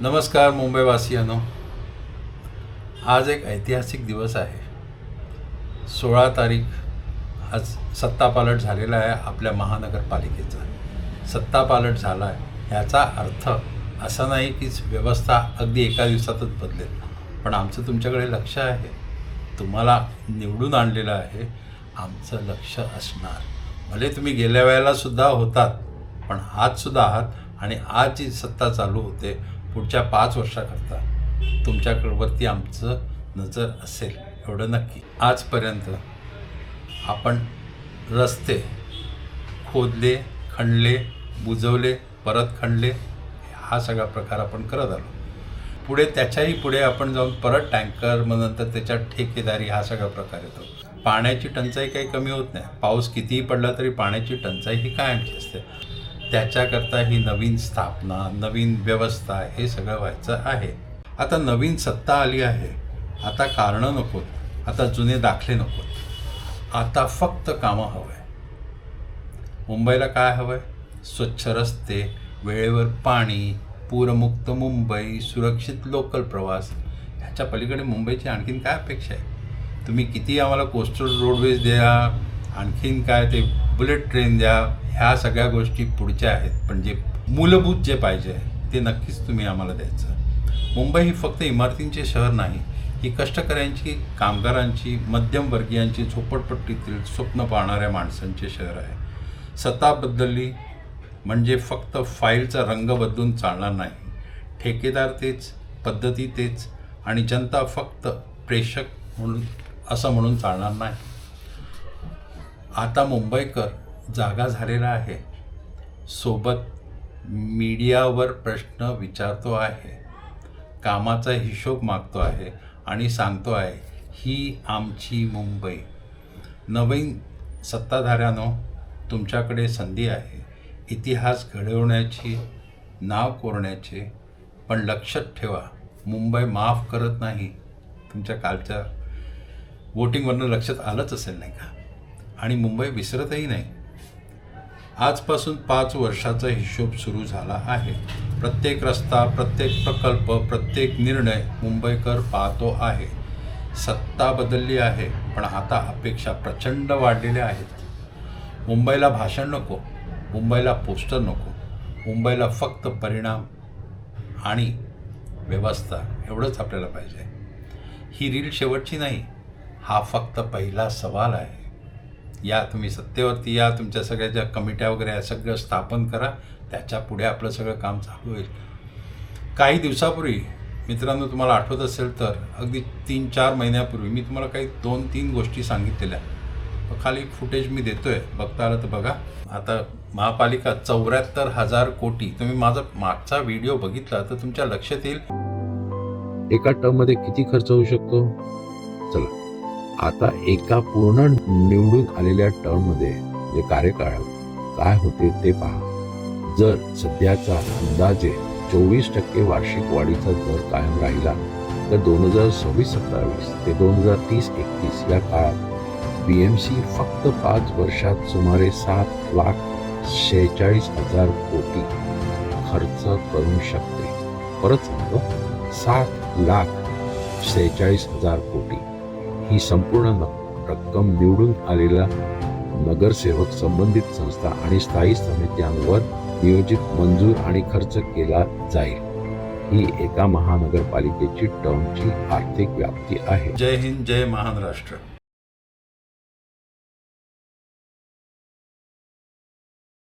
नमस्कार मुंबईवासियांनो, आज एक ऐतिहासिक दिवस आहे. 16 तारीख आज सत्तापालट झालेला आहे आपल्या महानगरपालिकेचा. सत्तापालट झाला आहे ह्याचा अर्थ असा नाही की व्यवस्था अगदी एका दिवसातच बदलेल, पण आमचं तुमच्याकडे लक्ष आहे. तुम्हाला निवडून आणलेलं आहे, आमचं लक्ष असणार. भले तुम्ही गेल्या वेळेलासुद्धा होतात, पण आजसुद्धा आहात आणि आज जी सत्ता चालू होते पुढच्या 5 वर्षाकरता तुमच्याकडवरती आमचं नजर असेल, एवढं नक्की. आजपर्यंत आपण रस्ते खोदले, खणले, बुजवले, परत खणले, हा सगळा प्रकार आपण करत आलो. पुढे त्याच्याही पुढे आपण जाऊन परत टँकर, मग नंतर त्याच्यात ठेकेदारी, हा सगळा प्रकार येतो. पाण्याची टंचाई काही कमी होत नाही. पाऊस कितीही पडला तरी पाण्याची टंचाई ही कायमची असते. त्याच्याकरता ही नवीन स्थापना, नवीन व्यवस्था, हे सगळं व्हायचं आहे. आता नवीन सत्ता आली आहे, आता कारणं नकोत, आता जुने दाखले नकोत, आता फक्त कामं हवं आहे. मुंबईला काय हवं आहे? स्वच्छ रस्ते, वेळेवर पाणी, पूरमुक्त मुंबई, सुरक्षित लोकल प्रवास. ह्याच्या पलीकडे मुंबईची आणखीन काय अपेक्षा आहे? तुम्ही किती आम्हाला कोस्टल रोडवेज द्या, आणखीन काय ते बुलेट ट्रेन द्या, ह्या सगळ्या गोष्टी पुढच्या आहेत, पण जे मूलभूत जे पाहिजे ते नक्कीच तुम्ही आम्हाला द्यायचं. मुंबई ही फक्त इमारतींचे शहर नाही, ही कष्टकऱ्यांची, कामगारांची, मध्यमवर्गीयांची, झोपडपट्टीतील स्वप्न पाहणाऱ्या माणसांचे शहर आहे. सत्ता बदलली म्हणजे फक्त फाईलचा रंग बदलून चालणार नाही. ठेकेदार तेच, पद्धती तेच आणि जनता फक्त प्रेषक म्हणून असं म्हणून चालणार नाही. आता मुंबईकर जागा झालेला आहे. सोबत मीडियावर प्रश्न विचारतो आहे, कामाचा हिशोब मागतो आहे आणि सांगतो आहे, ही आमची मुंबई. नवीन सत्ताधाऱ्यानो, तुमच्याकडे संधी आहे इतिहास घडवण्याची, नाव कोरण्याचे. पण लक्षात ठेवा, मुंबई माफ करत नाही. तुमच्या कालच्या वोटिंगवरनं लक्षात आलंच असेल नाही का? आणि मुंबई विसरतही नाही. आजपासून 5 वर्षाचा हिशोब सुरू झाला आहे. प्रत्येक रस्ता, प्रत्येक प्रकल्प, प्रत्येक निर्णय मुंबईकर पाहतो आहे. सत्ता बदलली आहे, पण आता अपेक्षा प्रचंड वाढलेल्या आहेत. मुंबईला भाषण नको, मुंबईला पोस्टर नको, मुंबईला फक्त परिणाम आणि व्यवस्था, एवढंच आपल्याला पाहिजे. ही रील शेवटची नाही, हा फक्त पहिला सवाल आहे. या तुम्ही सत्तेवरती या, तुमच्या सगळ्या ज्या कमिट्या वगैरे आहे सगळं स्थापन करा, त्याच्या पुढे आपलं सगळं काम चालू होईल. काही दिवसापूर्वी मित्रांनो, तुम्हाला आठवत असेल तर अगदी 3-4 महिन्यापूर्वी मी तुम्हाला काही 2-3 गोष्टी सांगितलेल्या. खाली फुटेज मी देतो आहे, बघता आलं तर बघा. आता महापालिका 74,000 कोटी, तुम्ही माझा मागचा व्हिडिओ बघितला तर तुमच्या लक्षात येईल एका टर्ममध्ये किती खर्च होऊ शकतो. चला आता एका पूर्ण निवडून आलेल्या टर्ममध्ये जे कार्यकाळ काय होते ते पहा. जर सध्याचा अंदाजे 24% वार्षिक वाढीचा दर कायम राहिला तर 2026-27 ते 2030-31 या काळात BMC फक्त 5 वर्षात सुमारे 7,46,000 कोटी खर्च करू शकते. परत सांगतो, 7,46,000 कोटी. ही संपूर्ण रक्कम निवडून आलेला नगरसेवक, संबंधित संस्था आणि स्थायी समित्यांवर नियोजित, मंजूर आणि खर्च केला जाईल. ही एका महानगरपालिकेची टर्मची आर्थिक व्याप्ती आहे. जय हिंद, जय महान राष्ट्र.